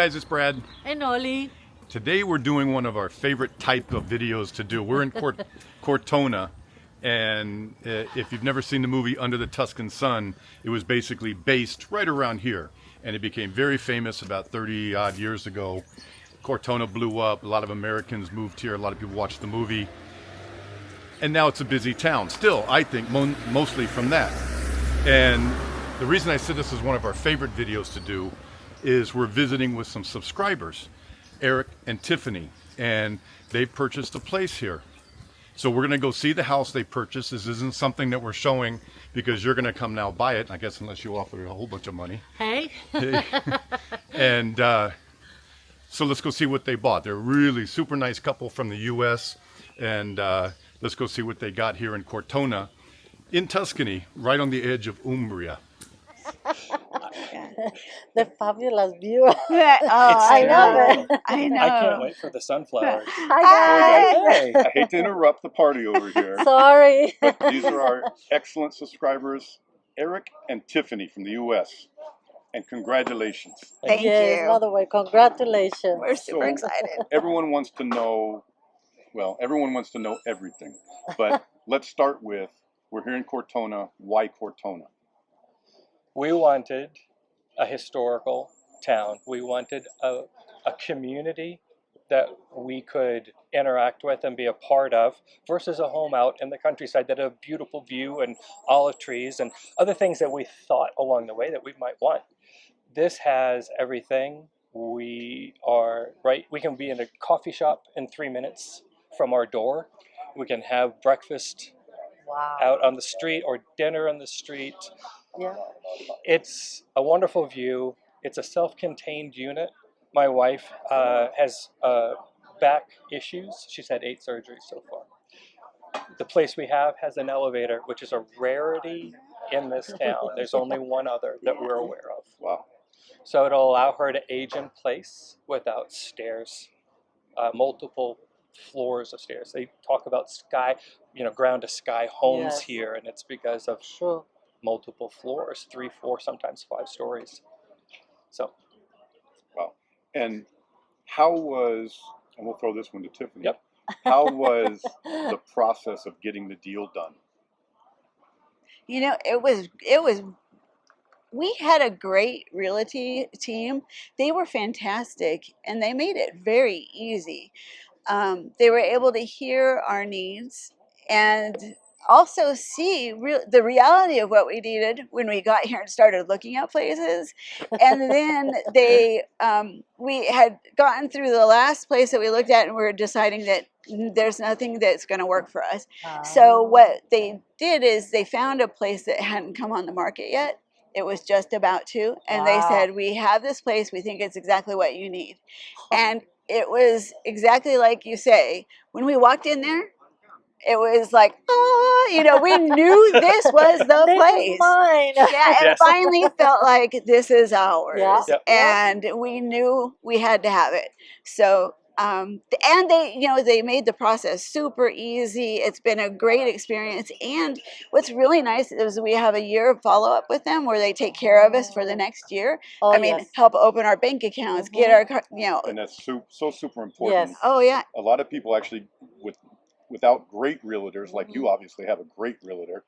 guys, it's Brad. And Ollie. Today we're doing one of our favorite type of videos to do. We're in Cortona, and if you've never seen the movie Under the Tuscan Sun, it was basically based right around here. And it became very famous about 30 odd years ago. Cortona blew up, a lot of Americans moved here, a lot of people watched the movie. And now it's a busy town. Still, I think, mostly from that. And the reason I said this is one of our favorite videos to do is we're visiting with some subscribers, Erik and Tiffany, and they purchased a place here. So we're gonna go see the house they purchased. This isn't something that we're showing because you're gonna come now buy it, I guess, unless you offer a whole bunch of money. Hey. And so let's go see what they bought. They're a really super nice couple from the US, and let's go see what they got here in Cortona, in Tuscany, right on the edge of Umbria. The fabulous view. I know it. I know. I can't wait for the sunflowers. Hi. I hate to interrupt the party over here. Sorry. But these are our excellent subscribers, Erik and Tiffany from the US. And congratulations. Thank Yes, you. by the way, congratulations. We're super excited. Everyone wants to know, well, everyone wants to know everything. But let's start with, we're here in Cortona. Why Cortona? We wanted a historical town. We wanted a community that we could interact with and be a part of versus a home out in the countryside that had a beautiful view and olive trees and other things that we thought along the way that we might want. This has everything. We can be in a coffee shop in 3 minutes from our door. We can have breakfast out on the street or dinner on the street. Yeah. It's a wonderful view. It's a self-contained unit. My wife has back issues. She's had 8 surgeries so far. The place we have has an elevator, which is a rarity in this town. There's only one other that we're aware of. Wow. So it'll allow her to age in place without stairs, multiple floors of stairs. They talk about ground to sky homes Yes. here, and it's because of Sure. multiple floors, 3, 4, sometimes 5 stories. So, Wow. And how was, and we'll throw this one to Tiffany. Yep. How was the process of getting the deal done? You know, we had a great realty team. They were fantastic, and they made it very easy. They were able to hear our needs and also see the reality of what we needed when we got here and started looking at places. And then we had gotten through the last place that we looked at, and we were deciding that there's nothing that's going to work for us. So what they did is they found a place that hadn't come on the market yet. It was just about to, and they said, we have this place, we think it's exactly what you need. And it was exactly like you say. When we walked in there, it was like, we knew this was the This is place. mine. Yeah, it Yes. finally felt like this is ours. Yeah. Yep. And we knew we had to have it. So, and they made the process super easy. It's been a great experience. And what's really nice is we have a year of follow-up with them where they take care of us for the next year. Oh, yes. Help open our bank accounts, get our, And that's so super important. Yes. Oh, yeah. A lot of people actually, without great realtors, like you obviously have a great realtor,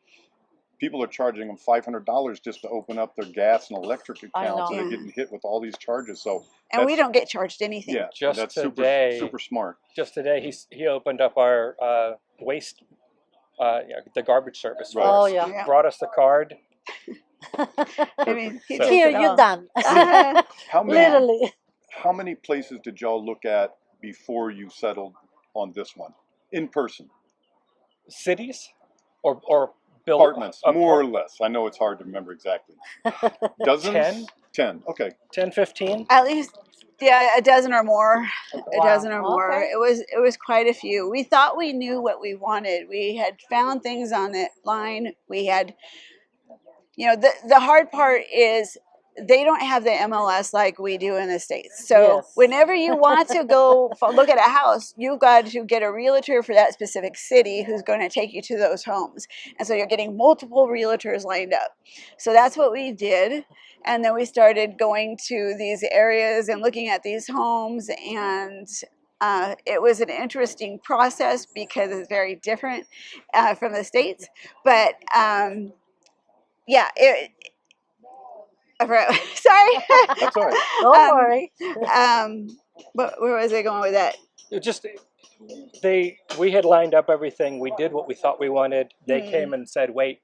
people are charging them $500 just to open up their gas and electric accounts, and they're getting hit with all these charges. So, and we don't get charged anything. Yeah, Just that's today- super smart. just today, he opened up our waste, the garbage service. Right. Oh, for us. yeah. Brought us the card. I mean, he So- takes Here, it you're all. done. How many Literally. how many places did y'all look at before you settled on this one in person? Cities or build Apartments, more or less. I know it's hard to remember exactly. Dozens? 10. Okay. 10, 15. At least, yeah, a dozen or more. A Wow. dozen or more. Okay. It was quite a few. We thought we knew what we wanted. We had found things on that line. We had, the hard part is they don't have the MLS like we do in the States. So Yes. whenever you want to go look at a house, you've got to get a realtor for that specific city who's going to take you to those homes. And so you're getting multiple realtors lined up. So that's what we did. And then we started going to these areas and looking at these homes. And it was an interesting process because it's very different from the States. But yeah, sorry. That's all right. Don't worry. Where was I going with that? It just we had lined up everything. We did what we thought we wanted. They came and said, "Wait,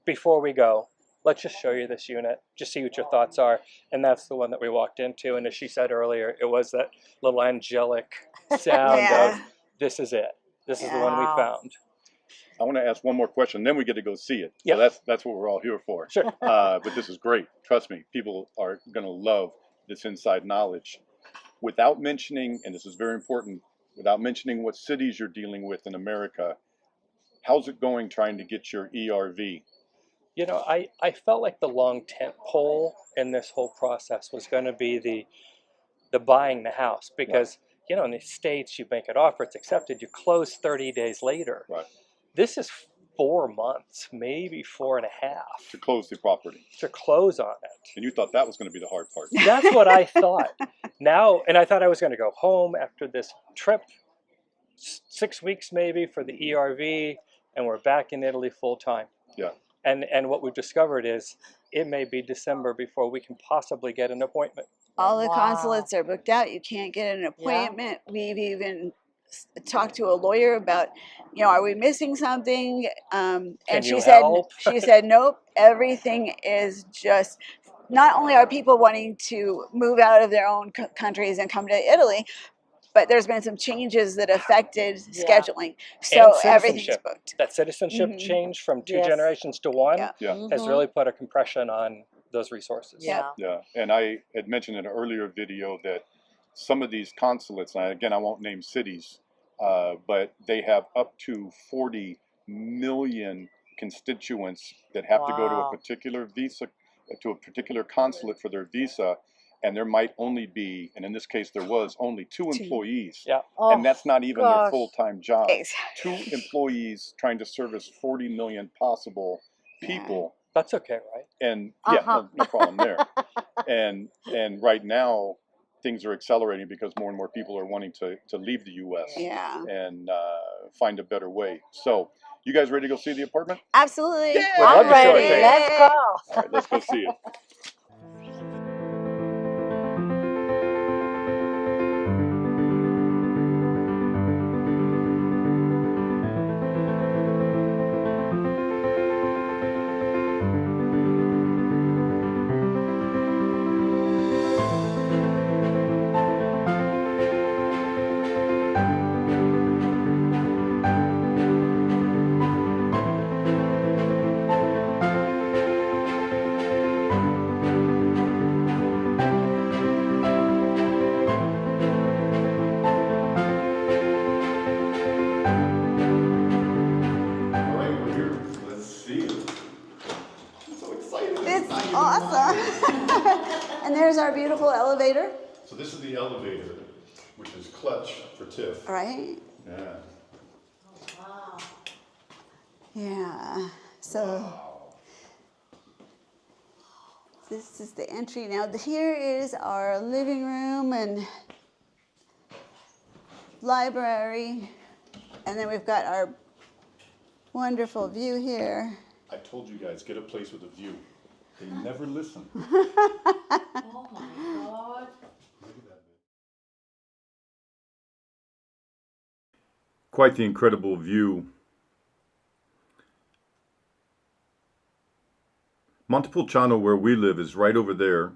before we go, let's just show you this unit, just see what your thoughts are." And that's the one that we walked into. And as she said earlier, it was that little angelic sound Yeah. of, "This is it. This is the one we Wow. found." I want to ask one more question, then we get to go see it. Yeah. So that's what we're all here for. Sure. But this is great. Trust me, people are going to love this inside knowledge. Without mentioning, and this is very important, without mentioning what cities you're dealing with in America, how's it going trying to get your ERV? You know, I felt like the long tent pole in this whole process was going to be the buying the house, because you know, in the States you make an offer, it's accepted, you close 30 days later. Right. This is 4 months, maybe 4.5 To close the property. to close on it. And you thought that was going to be the hard part. That's what I thought. Now, and I thought I was going to go home after this trip, 6 weeks maybe for the ERV, and we're back in Italy full time. Yeah. And what we've discovered is it may be December before we can possibly get an appointment. All the Wow. consulates are booked out. You can't get an appointment. We've even talked to a lawyer about, you know, are we missing something? And Can she you said, help? she said, nope. Everything is just. Not only are people wanting to move out of their own countries and come to Italy, but there's been some changes that affected Yeah. scheduling. And So everything's citizenship. booked. That citizenship Mhm. change from 2 Yes. generations to 1 Yeah. Yeah. has really put a compression on those resources. Yeah. Yeah. And I had mentioned in an earlier video that some of these consulates, and again, I won't name cities, but they have up to 40 million constituents that have to go to a Wow. particular visa, to a particular consulate for their visa, and there might only be, and in this case there was only 2 employees. Yeah. Oh, And that's not even their gosh. full-time job. Exactly. 2 employees trying to service 40 million possible people. That's okay, right? And yeah, no problem there. And right now things are accelerating because more and more people are wanting to leave the U.S. Yeah. and find a better way. So, you guys ready to go see the apartment? Absolutely. We'd love I'm to show it ready. to you. Let's go. All right, let's go see it. All right, we're here. Let's see it. I'm so excited. It's awesome. And there's our beautiful elevator. So this is the elevator, which is clutch for Tiff. Right? Yeah. Yeah. So this is the entry. Now here is our living room and library. And then we've got our wonderful view here. I told you guys, get a place with a view. They never listen. Oh my God. Look at that. Quite the incredible view. Montepulciano, where we live, is right over there.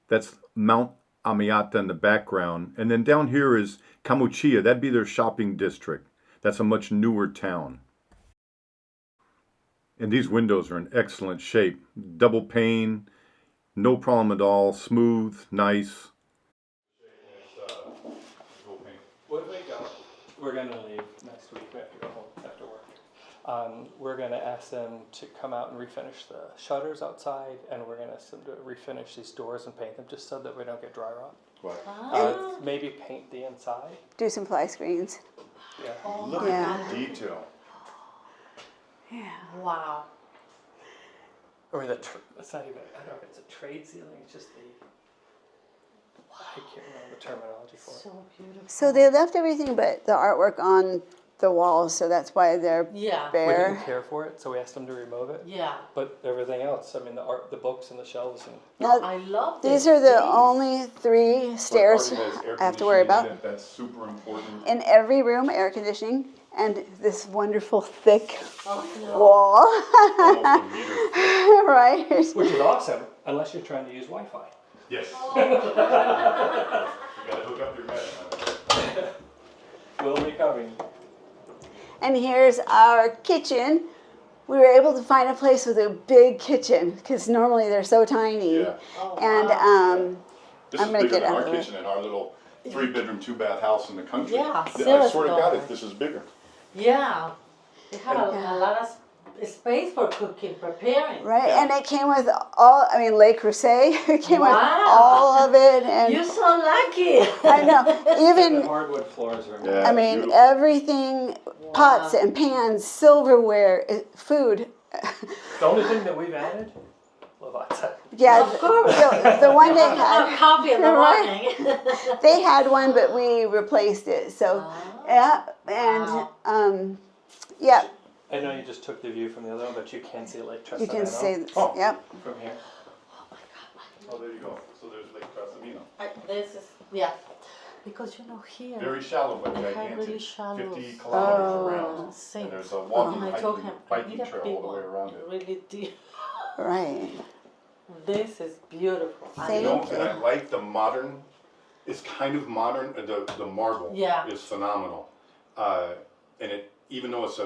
That's Mount Amiata in the background. And then down here is Camucia. That'd be their shopping district. That's a much newer town. And these windows are in excellent shape. Double pane, no problem at all, smooth, nice. Would we go? We're going to leave next week. We have to go home after work. We're going to ask them to come out and refinish the shutters outside, and we're going to ask them to refinish these doors and paint them just so that we don't get dry rot. Right. Maybe paint the inside. Do some fly screens. Yeah. Look at the detail. Yeah. Wow. Or it's not even, I don't know if it's a trade ceiling, it's just the, I can't remember the terminology for it. So beautiful. So they left everything but the artwork on the walls, so that's why they're Yeah. We bare. didn't care for it, so we asked them to remove it. Yeah. But everything else, I mean, the art, the books and the shelves, and Now, I love these this. are the These. only 3 stairs I have to worry about. That's super important. In every room, air conditioning, and this wonderful thick Oh, no. wall. Almost a meter thick. Right. which is awesome, unless you're trying to use Wi-Fi. Yes. Oh. You gotta hook up your mesh. Will be coming. And here's our kitchen. We were able to find a place with a big kitchen because normally they're so tiny. Yeah. Oh, And wow. This I'm is gonna bigger get than out our of the way. kitchen in our little 3-bedroom, 2-bath house in the country. Yeah, I swear to seriously. God, if this is bigger. Yeah. They have Yeah. a lot of space for cooking, preparing. right, Yeah. and it came with all. I mean, Le Creuset. It came with Wow. all of it, and You're so lucky. I know The even. hardwood floors are Yeah. I mean, beautiful. everything, pots and pans, silverware, food. The only thing that we've added, lavazza. Yeah, Of course. the one they Have had, coffee in the Right. morning. they had one, but we replaced it. So, yeah, and Wow. yeah, I know you just took the view from the other one, but you can see Lake you Trasimeno can see. Oh. Yep. from here. Oh, there you go. So there's Lake Trasimeno. This is, yeah. Because you know here, Very shallow, but They have gigantic. really shallow. 50 kilometers Oh. around. same. And there's a And walking, I told him, I hiking need a trail big all the way one, around it. really deep. Right. This is beautiful. I Thank You know, love and it. I like the modern, it's kind of modern, the marble Yeah. is phenomenal. And it, even though it's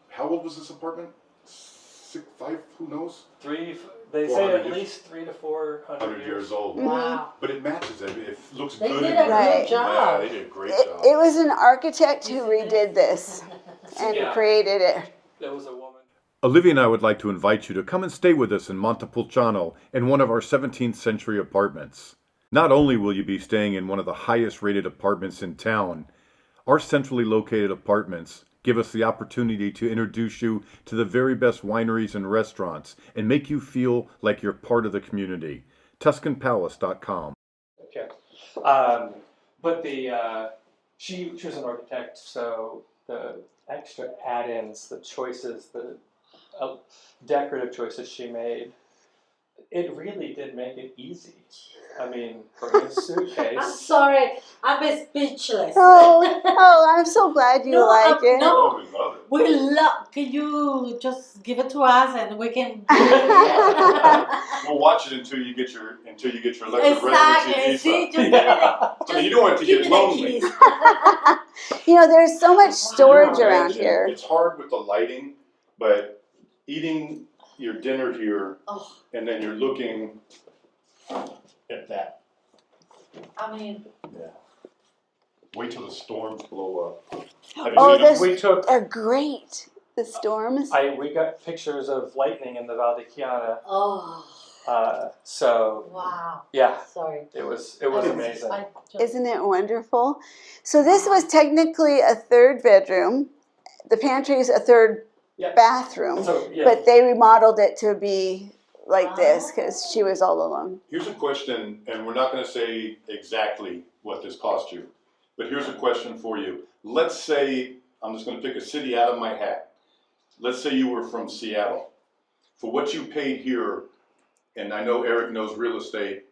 how old was this apartment? 6, 5, who knows? They say 400 at years. least 300 to 400 100 years old. Wow. But it matches it. It looks They good. did in a there. Right. good Yeah, job. they did a great It, job. it was an architect who Isn't it? redid this and Yeah. created it. There was a woman. Olivia and I would like to invite you to come and stay with us in Montepulciano in one of our 17th century apartments. Not only will you be staying in one of the highest rated apartments in town, our centrally located apartments give us the opportunity to introduce you to the very best wineries and restaurants and make you feel like you're part of the community. TuscanPalace.com. Okay. But she was an architect, so the extra add-ins, the choices, the decorative choices she made, it really did make it easy. I mean, bring a suitcase. I'm sorry, I'm speechless. Oh, I'm so glad you No, like it. no. Oh, we love it. We love. Can you just give it to us and we can? We'll watch it until you get your letter of residency Exactly. visa. See, just I mean, you don't want it to give get me the lonely. keys. You know, there's so much storage You around imagine, here. It's hard with the lighting, but eating your dinner here Oh, and then you're looking at that. I mean, Yeah. Wait till the storms blow up. Have you Oh, seen them? this- We took. They're great. The storms. We got pictures of lightning in the Val di Chiana. oh, So wow. yeah, Sorry. it was I amazing. Isn't it wonderful? So this was technically a 3rd bedroom. The pantry is a 3rd Yeah. bathroom, So yeah, but they remodeled it to be like this because she was all alone. Here's a question, and we're not going to say exactly what this cost you, but here's a question for you. Let's say, I'm just going to pick a city out of my hat. Let's say you were from Seattle. For what you paid here, and I know Erik knows real estate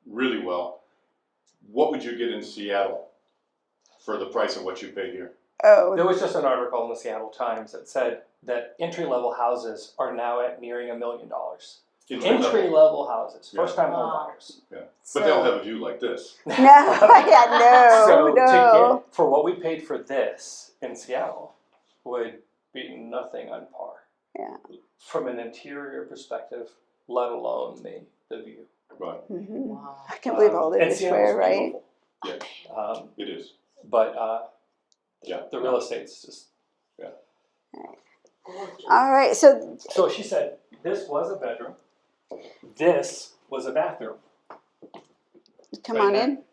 really well, what would you get in Seattle for the price of what you paid here? Oh, there was just an article in the Seattle Times that said that entry-level houses are now at nearing $1 million. Entry-level houses, Yeah. first-time home Wow. buyers. But they don't have a view like this. no, yeah, So no. to get for what we paid for this in Seattle would be nothing on par. Yeah. From an interior perspective, let alone the view. Right, Mhm. Wow. I can't believe all the and Seattle's dishware, right? beautiful. it is. But Yeah. the real estate's just All right, so So she said, this was a bedroom. This was a bathroom. come Right on now- in.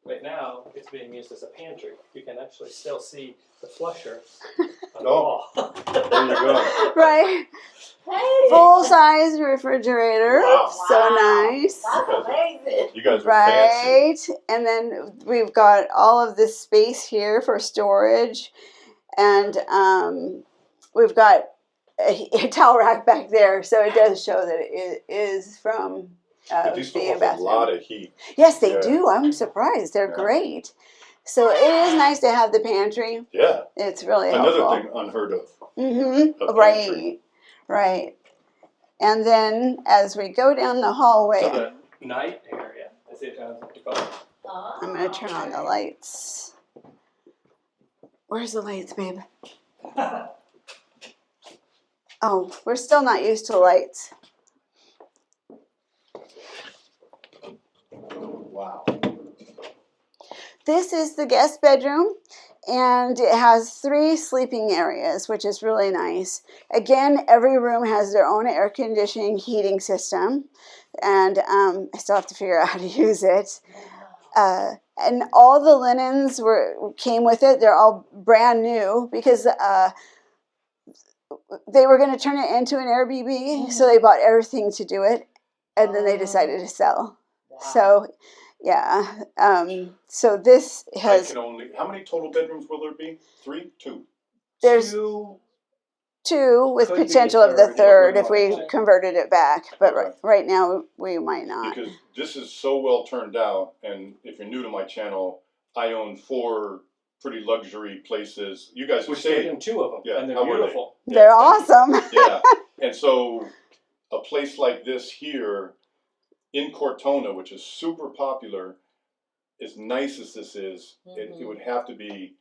Right now, it's being used as a pantry. You can actually still see the flusher on the Oh. wall. There you go. Right, Hey. full-size refrigerator. Wow. So nice. That's amazing. You guys are fancy. Right, and then we've got all of this space here for storage, and we've got a towel rack back there, so it does show that it is from But these being still a have a bathroom. lot of heat. Yes, they Yeah. do. I'm surprised. They're Yeah. great. So it is nice to have the pantry. Yeah. It's really Another helpful. thing unheard of. Mm-hmm. A Right, pantry. right. And then as we go down the hallway, So the night area, as if I'm going to turn on the lights. Where's the lights, babe? Oh, we're still not used to lights. Wow. This is the guest bedroom, and it has 3 sleeping areas, which is really nice. Again, every room has their own air conditioning heating system, and I still have to figure out how to use it. And all the linens came with it. They're all brand new because they were going to turn it into an Airbnb, so they bought everything to do it, and then they decided to sell. Wow. So, yeah. So this has. I can only. How many total bedrooms will there be? 3, 2. There's two 2 with could be potential a of the third, third if if we we wanted. converted it back. But Okay. right now we might not. Because this is so well turned out, and if you're new to my channel, I own 4 pretty luxury places. You guys We have stayed stayed. in 2 of them, Yeah, and they're how were they? beautiful. They're Yeah, thank you. awesome. Yeah, and so a place like this here in Cortona, which is super popular, as nice as this is, it would have to be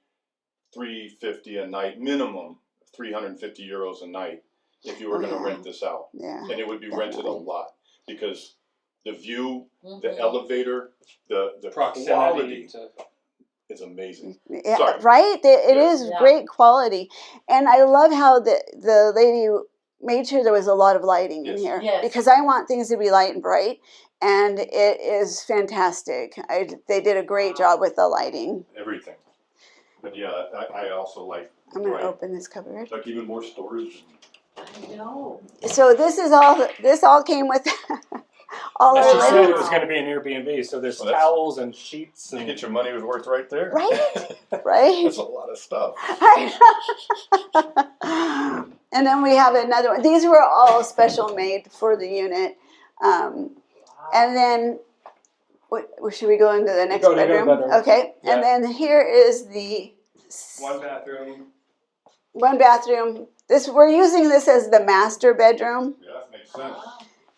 $350 a night minimum, 350 euros a night if you were going to rent this out, Yeah. and it would be rented a definitely. lot because the view, the elevator, the Proximity quality to is amazing. Yeah, Sorry. right? It Yeah. is Yeah. great quality. And I love how the lady made sure there was a lot of lighting in Yes. here. Yes. Because I want things to be light and bright. And it is fantastic. They did a great job with the lighting. Everything. But yeah, I also like I'm going to bright. open this cupboard. Like even more storage. I know. So this all came with all And our she said linens. it was going to be an Airbnb, so there's Well, that's- towels and sheets You and get your money worth right there. Right? Right? That's a lot of stuff. And then we have another one. These were all special made for the unit. And then, should we go into the next Go to the bedroom? bedroom. Okay. Yeah. And then here is the one bathroom. one bathroom. We're using this as the master bedroom, Yeah, that makes sense.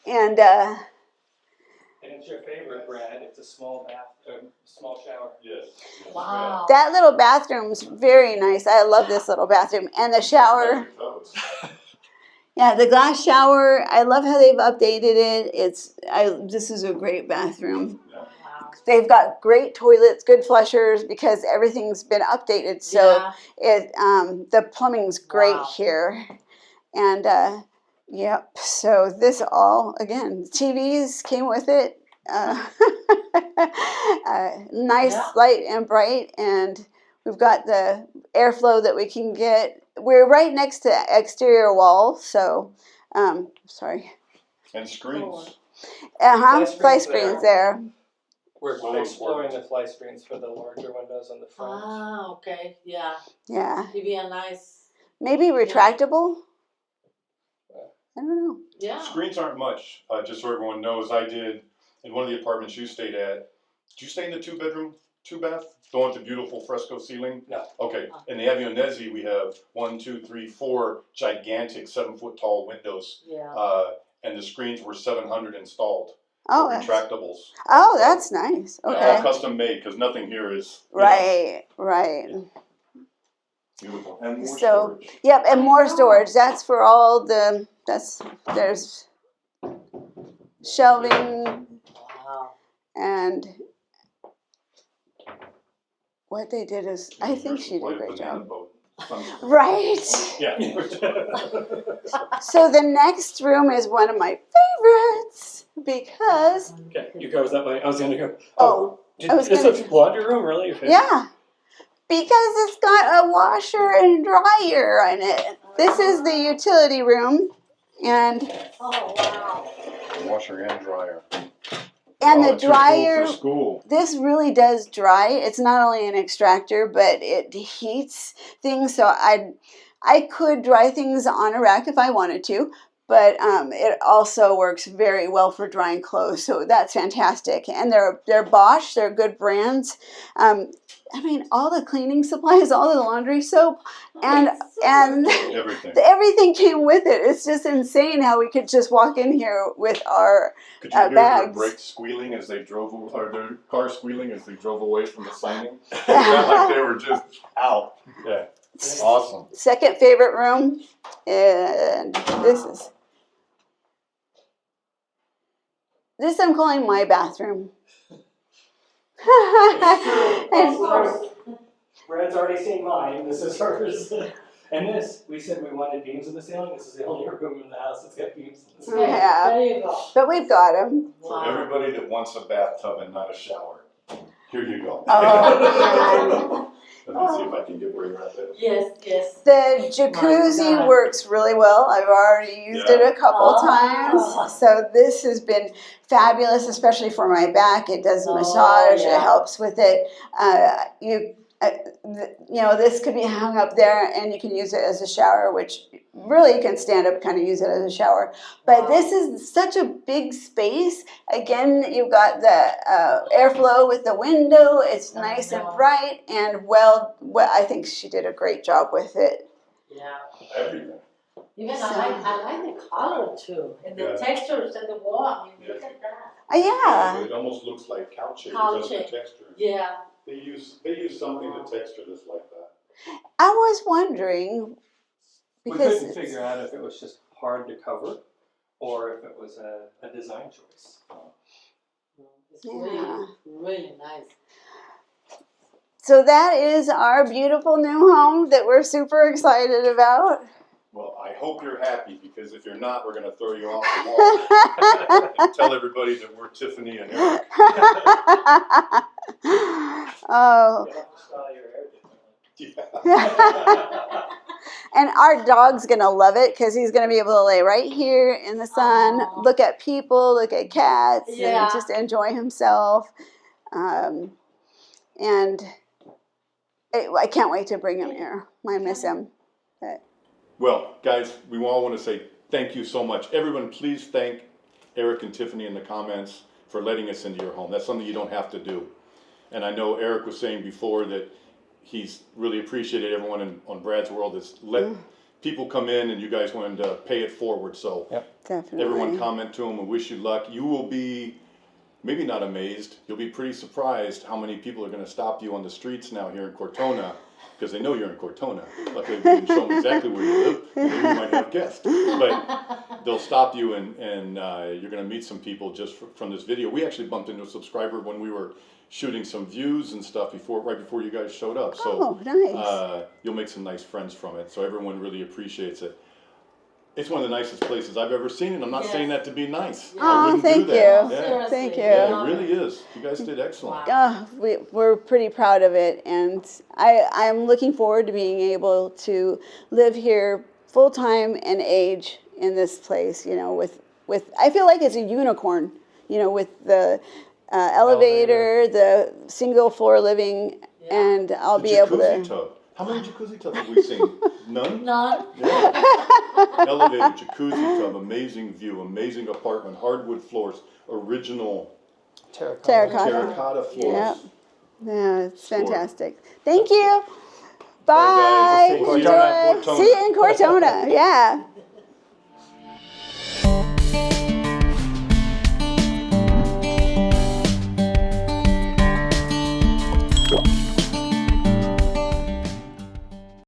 and And it's your favorite, Brad. It's a small small shower. Yes. Wow. that little bathroom's very nice. I love this little bathroom and the shower. Yeah, the glass shower. I love how they've updated it. This is a great bathroom. Wow. They've got great toilets, good flushers because everything's been updated. So the plumbing's great Wow. here, and yep. So this all again, TVs came with it. Nice, Yeah. light and bright, and we've got the airflow that we can get. We're right next to exterior wall, so sorry. And screens. Fly Fly screens screens there. We're So exploring important. the fly screens for the larger windows on the front. Ah, okay. Yeah. Yeah, Give you a nice. maybe retractable. I don't know. Yeah. Screens aren't much. Just so everyone knows, I did in one of the apartments you stayed at. Did you stay in the 2-bedroom, 2-bath? The one with the beautiful fresco ceiling? No. Okay. In the Avionesi, we have 1, 2, 3, 4 gigantic 7-foot tall windows. Yeah. And the screens were 700 installed. Oh, for that's, retractables. oh, that's nice. Yeah, Okay. all custom made because nothing here is Right, right. beautiful. And more So, storage. yep, and more storage. That's for all there's shelving Wow. and what they did is, I think she did a Like great banana job. boat. sunscreen. Right. Yeah. So the next room is one of my favorites because Okay, you go that way. I was gonna go. oh, I was It's gonna a laundry room, really? yeah, because it's got a washer and dryer in it. This is the utility room, and Oh, wow. Washer and dryer. and the Too cool dryer. for school. This really does dry. It's not only an extractor, but it heats things. So I could dry things on a rack if I wanted to, but it also works very well for drying clothes. So that's fantastic. And they're Bosch. They're good brands. I mean, all the cleaning supplies, all the laundry soap, and Everything. everything came with it. It's just insane how we could just walk in here with our Could you hear their bags. brakes squealing as they drove, or their car squealing as they drove away from the signing? It felt like they were just out. Yeah, awesome. Second favorite room, and this I'm calling my bathroom. And Brad's already seen mine. This is hers. And this, we said we wanted beams in the ceiling. This is the only room in the house that's got beams in the ceiling. Yeah. There you go. but we've got them. For everybody that wants a bathtub and not a shower, here you go. Oh, Let me see if I can get where you're at there. Yes, yes. the jacuzzi works really well. I've already used it a couple times. So this has been fabulous, especially for my back. It does massage. Yeah. It helps with it. This could be hung up there, and you can use it as a shower, which really you can stand up, kind of use it as a shower. But this is such a big space. Again, you've got the airflow with the window. It's nice and bright, and well, I think she did a great job with it. Yeah. Everything. Even I like the color too, and the textures and the wall. I mean, look at that. Yeah. It almost looks like couch because of the texture. Yeah. They use something to texture this like that. I was wondering We because couldn't figure out if it was just hard to cover or if it was a design choice. It's really, really nice. so that is our beautiful new home that we're super excited about. Well, I hope you're happy, because if you're not, we're going to throw you off the wall and tell everybody that we're Tiffany and Erik. Oh. You'll have to style your hair differently. And our dog's gonna love it because he's gonna be able to lay right here in the sun, look at people, look at cats, and just enjoy himself. And I can't wait to bring him here. I miss him. Well, guys, we all want to say thank you so much. Everyone, please thank Erik and Tiffany in the comments for letting us into your home. That's something you don't have to do. And I know Erik was saying before that he's really appreciated everyone on Brad's World has let people come in, and you guys wanted to pay it forward. So Definitely. everyone comment to him and wish you luck. You will be maybe not amazed. You'll be pretty surprised how many people are going to stop you on the streets now here in Cortona, because they know you're in Cortona. Luckily, we can show them exactly where you live. Maybe you might have guessed. But they'll stop you, and you're going to meet some people just from this video. We actually bumped into a subscriber when we were shooting some views and stuff right before you guys showed up. So nice. You'll make some nice friends from it. So everyone really appreciates it. It's one of the nicest places I've ever seen, and I'm not saying that to be nice. I wouldn't do that. Yeah. Thank you. Yeah, it really is. You guys did excellent. We're pretty proud of it, and I'm looking forward to being able to live here full time and age in this place. With I feel like it's a unicorn. With the elevator, the single floor living, and I'll be able to. Jacuzzi tub. How many jacuzzi tubs have we seen? None? None. Yeah. Elevator, jacuzzi tub, amazing view, amazing apartment, hardwood floors, original terracotta floors. Yep. Yeah, it's fantastic. Thank you. Bye. Bye, guys. Enjoy. See you in Cortona. Yeah.